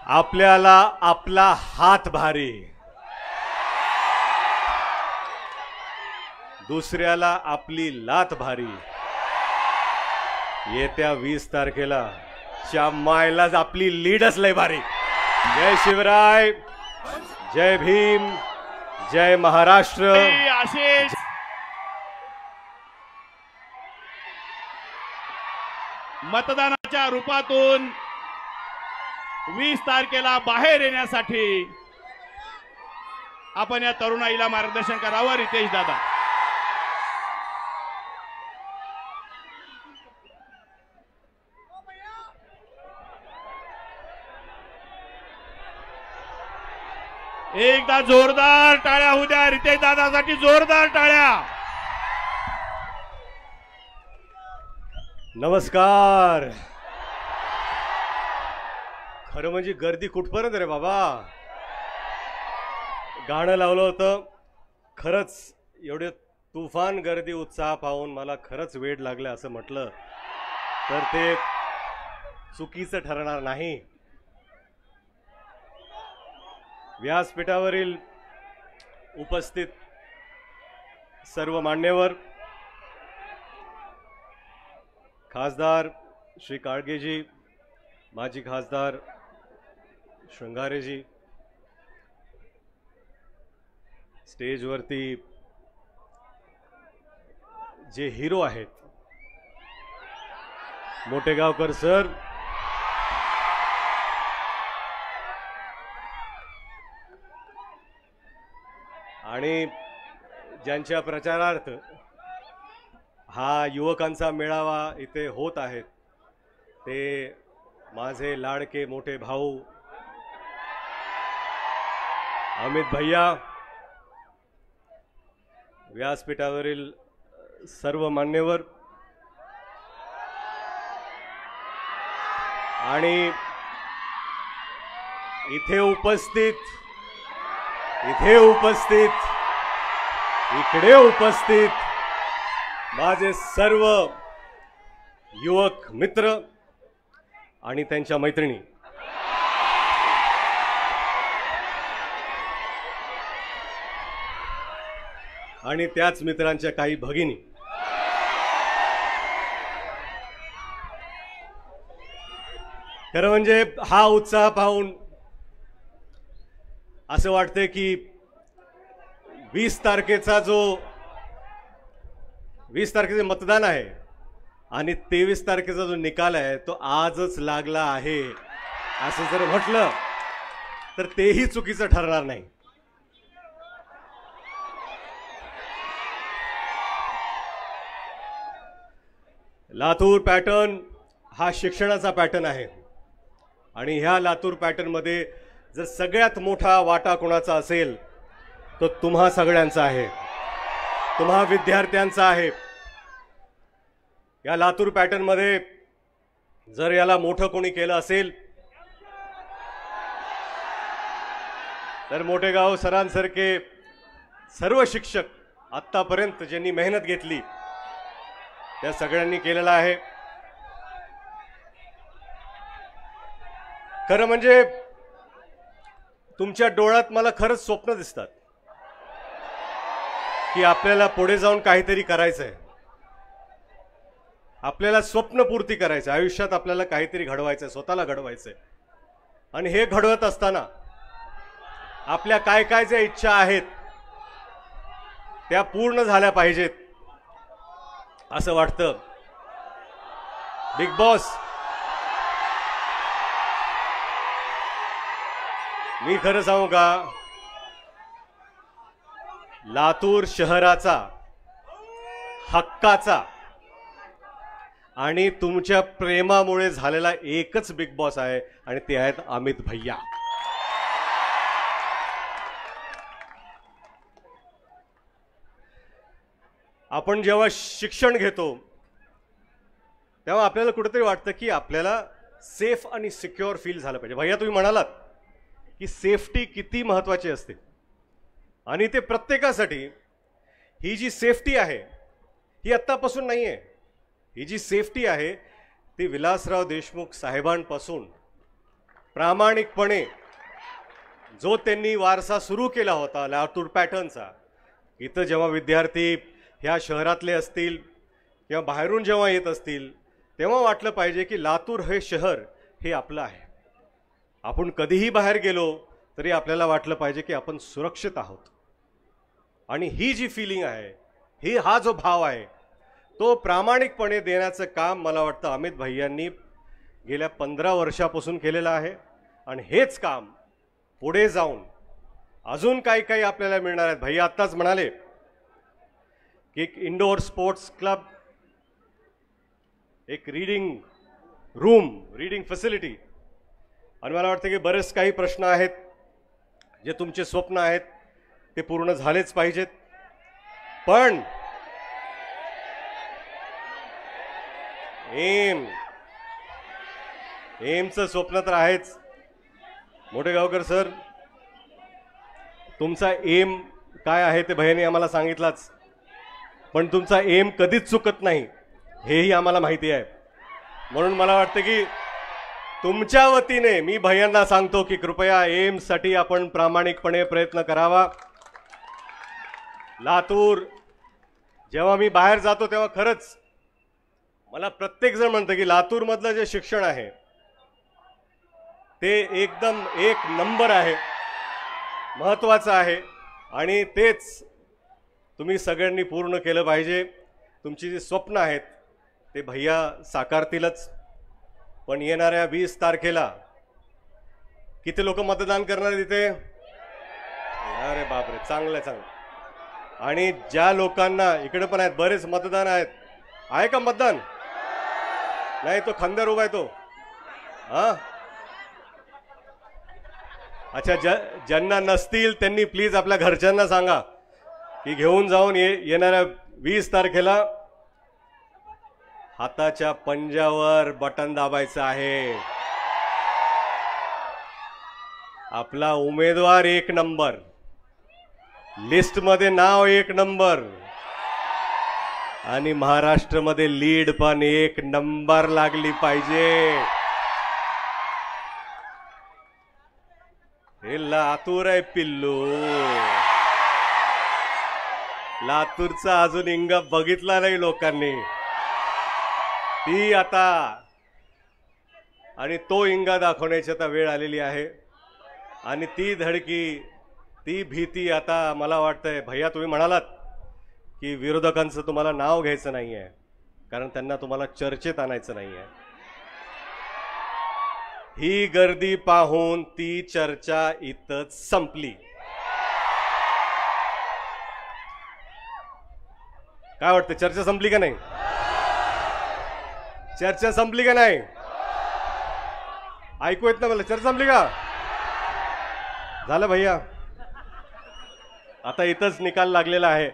आपल्याला आपला हात भारी, दुसऱ्याला आपली लात भारी. येत्या 20 तारखेला च्या मायलाच आपली लीडच लय भारी. जय शिवराय, जय भीम, जय महाराष्ट्र. मतदानाच्या रूपातून 20 तारखेला बाहेर येण्यासाठी आपण या तरुणाईला मार्गदर्शन करावं. रितेश दादा, एकदा जोरदार टाळ्या होऊ द्या. रितेश दादासाठी जोरदार टाळ्या. नमस्कार. खरं म्हणजे गर्दी कुठपर्यंत रे बाबा. गाणं लावलं होतं, खरंच एवढे तुफान गर्दी उत्साह पाहून मला खरंच वेड लागलं असं म्हटलं तर ते चुकीचं ठरणार नाही. व्यासपीठावरील उपस्थित सर्व मान्यवर, खासदार श्री काळगेजी, माजी खासदार श्रंगारेजी, स्टेजवरती जे हिरो आहेत, मोटेगावकर सर, आणि ज्यांच्या प्रचारार्थ हा युवकांचा मेळावा इथे होत आहेत ते माझे लाडके मोठे भाऊ अमित भैया, व्यासपीठावरील सर्व मान्यवर आणि इथे उपस्थित, इकडे उपस्थित माझे सर्व युवक मित्र आणि त्यांच्या मैत्रिणी. आणि त्याच मित्रांच्या काही भगिनी. खरं म्हणजे हा उत्साह पाहून असं वाटतं की 20 तारखेचं मतदान आहे आणि 23 तारखेचा जो निकाल आहे तो आजच लागला आहे असं जर म्हटलं तर तेही चुकीचं ठरणार नाही. लातूर पॅटर्न हा शिक्षणाचा पॅटर्न आहे आणि ह्या लातूर पॅटर्नमध्ये जर सगळ्यात मोठा वाटा कोणाचा असेल तो तुम्हा सगळ्यांचा आहे, तुम्हा विद्यार्थ्यांचा आहे. या लातूर पॅटर्नमध्ये जर याला मोठं कोणी केलं असेल तर मोटेगाव सरांसारखे सर्व शिक्षक आत्तापर्यंत ज्यांनी मेहनत घेतली त्या सगळ्यांनी केलेला आहे. खरं म्हणजे तुमच्या डोळ्यात मला खरंच स्वप्न दिसतात की आपल्याला पुढे जाऊन काहीतरी करायचं आहे, आपल्याला स्वप्नपूर्ती करायचं आहे, आयुष्यात आपल्याला काहीतरी घडवायचं आहे, स्वतःला घडवायचं आहे. आणि हे घडवत असताना आपल्या काय काय ज्या इच्छा आहेत त्या पूर्ण झाल्या पाहिजेत असं वाटतं. बिग बॉस, मी खरं सांगू का, लातूर शहराचा हक्काचा आणि तुमच्या प्रेमामुळे झालेला एकच बिग बॉस आहे आणि ते आहेत अमित भैया. आपण जेव्हा शिक्षण घेतो तेव्हा आपल्याला कुठेतरी वाटतं की आपल्याला सेफ आणि सिक्युअर फील झालं पाहिजे. भैया तुम्ही म्हणालात की सेफ्टी किती महत्त्वाची असते आणि ते प्रत्येकासाठी. ही जी सेफ्टी आहे ही आत्तापासून नाही आहे, ही जी सेफ्टी आहे ती विलासराव देशमुख साहेबांपासून प्रामाणिकपणे जो त्यांनी वारसा सुरू केला होता लातूर पॅटर्नचा, इथं जेव्हा विद्यार्थी ह्या शहरातले असतील किंवा बाहेरून जेव्हा येत असतील तेव्हा वाटलं पाहिजे की लातूर हे शहर हे आपलं आहे. आपण कधीही बाहेर गेलो तरी आपल्याला वाटलं पाहिजे की आपण सुरक्षित आहोत. आणि ही जी फिलिंग आहे, हा जो भाव आहे, तो प्रामाणिकपणे देण्याचं काम मला वाटतं अमित भैयांनी गेल्या 15 वर्षापासून केलेलं आहे. आणि हेच काम पुढे जाऊन अजून काही काही आपल्याला मिळणार आहेत. भैया आत्ताच म्हणाले की एक इंडोर स्पोर्ट्स क्लब, एक रीडिंग रूम, रीडिंग फॅसिलिटी, आणि मला वाटतं की बरेच काही प्रश्न आहेत जे तुमचे स्वप्न आहेत ते पूर्ण झालेच पाहिजेत. पण एमचं स्वप्न तर आहेच. मोठेगावकर सर, तुमचा एम काय आहे ते भैयाने आम्हाला सांगितलाच, पण तुमचा एम कधीच चुकत नाही हेही आम्हाला माहिती आहे. म्हणून मला वाटतं की तुमच्या वतीने मी भैयांना सांगतो की कृपया एमसाठी आपण प्रामाणिकपणे प्रयत्न करावा. लातूर, जेव्हा मी बाहेर जातो तेव्हा खरंच मला प्रत्येक जण म्हणतं की लातूरमधलं जे शिक्षण आहे ते एकदम एक नंबर आहे, महत्त्वाचं आहे, आणि तेच तुम्ही सगळ्यांनी पूर्ण केलं पाहिजे. तुमची जी स्वप्न आहेत ते भैया साकारतीलच. पण येणाऱ्या 20 तारखेला किती लोक मतदान करणार तिथे? अरे बापरे, चांगलं चांगलं. आणि ज्या लोकांना, इकडे पण आहेत बरेच मतदान आहेत, आहे का मतदान? नाही तो खांद्यावर उभा आहे तो. हा अच्छा, ज्यांना नसतील त्यांनी प्लीज आपल्या घरच्यांना सांगा की घेऊन जाऊन येणाऱ्या 20 तारखेला हाताच्या पंजावर बटन दाबायचं आहे. आपला उमेदवार 1 नंबर, लिस्टमध्ये नाव 1 नंबर, आणि महाराष्ट्रामध्ये लीड पण 1 नंबर लागली पाहिजे. हे लातूर आहे पिल्लू. लातूरचा अजून इंगा बघितला नाही लोकांनी, ती आता, आणि तो इंगा दाखवण्याची आता वेळ आलेली आहे. आणि ती धडकी, ती भीती आता मला वाटतंय. भैया तुम्ही म्हणालात की विरोधकांचं तुम्हाला नाव घ्यायचं नाहीये कारण त्यांना तुम्हाला चर्चेत आणायचं नाहीये. ही गर्दी पाहून ती चर्चा इथंच संपली. काय वाटतं, चर्चा संपली का नाही? चर्चा संपली का नाही? ऐकू येत ना मला, चर्चा संपली का? झालं भैया, आता इथंच निकाल लागलेला आहे.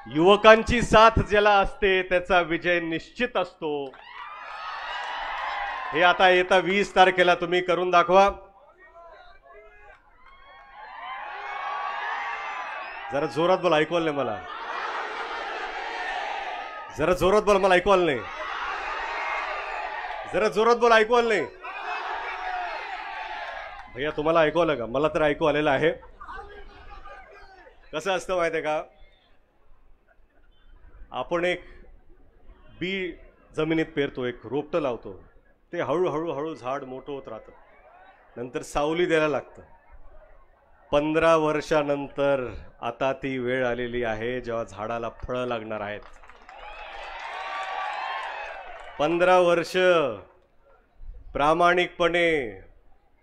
युवकांची साथ ज्याला असते त्याचा विजय निश्चित असतो. हे आता येता 20 तारखेला तुम्ही करून दाखवा. जरा जोरात बोला, ऐकू आलं नाही मला. जरा जोरात बोला, मला ऐकू आलं नाही. जरा जोरात बोला, ऐकू आलं नाही. भैया तुम्हाला ऐकू आलं का? मला तर ऐकू आलेलं आहे. कसं असतं माहिती आहे का, आपण एक बी जमिनीत पेरतो, एक रोपटं लावतो, ते हळूहळू हळू झाड मोठं होत राहतं, नंतर सावली द्यायला लागतं. 15 वर्षानंतर आता ती वेळ आलेली आहे जेव्हा झाडाला फळं लागणार आहेत. 15 वर्ष प्रामाणिकपणे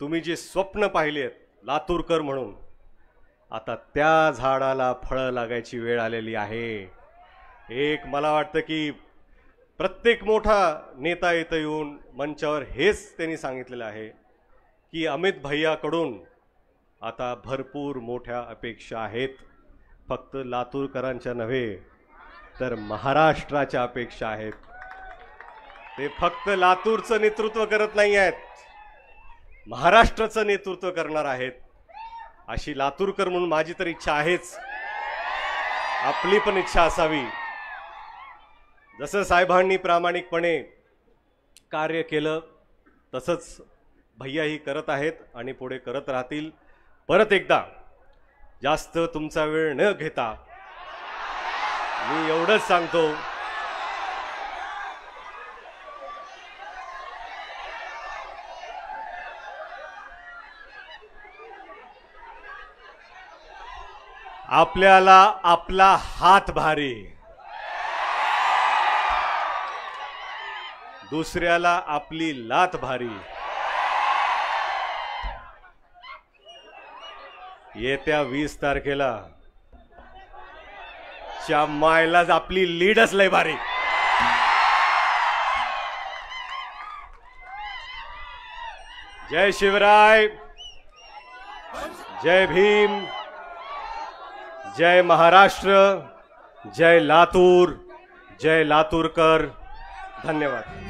तुम्ही जी स्वप्न पाहिली आहेत लातूरकर म्हणून, आता त्या झाडाला फळं लागायची वेळ आलेली आहे. एक मला वाटतं की प्रत्येक मोठा नेता इथं येऊन मंचावर हेच त्यांनी सांगितलेलं आहे की अमित भैयाकडून आता भरपूर मोठ्या अपेक्षा आहेत. फक्त लातूरकरांच्या नव्हे तर महाराष्ट्राच्या अपेक्षा आहेत. ते फक्त लातूरचं नेतृत्व करत नाही आहेत, महाराष्ट्राचं नेतृत्व करणार आहेत. अशी लातूरकर म्हणून माझी तर इच्छा आहेच, आपली पण इच्छा असावी. जसं साहेबांनी प्रामाणिकपणे कार्य केलं तसंच भैयाही करत आहेत आणि पुढे करत राहतील. परत एकदा जास्त तुमचा वेळ न घेता मी एवढंच सांगतो, आपल्याला आपला हात भारी, दुसऱ्याला आपली लात भारी. येत्या 20 तारखेला च्या मायलाच आपली लीडच लय भारी. जय शिवराय, जय भीम, जय महाराष्ट्र, जय लातूर, जय लातूरकर. धन्यवाद.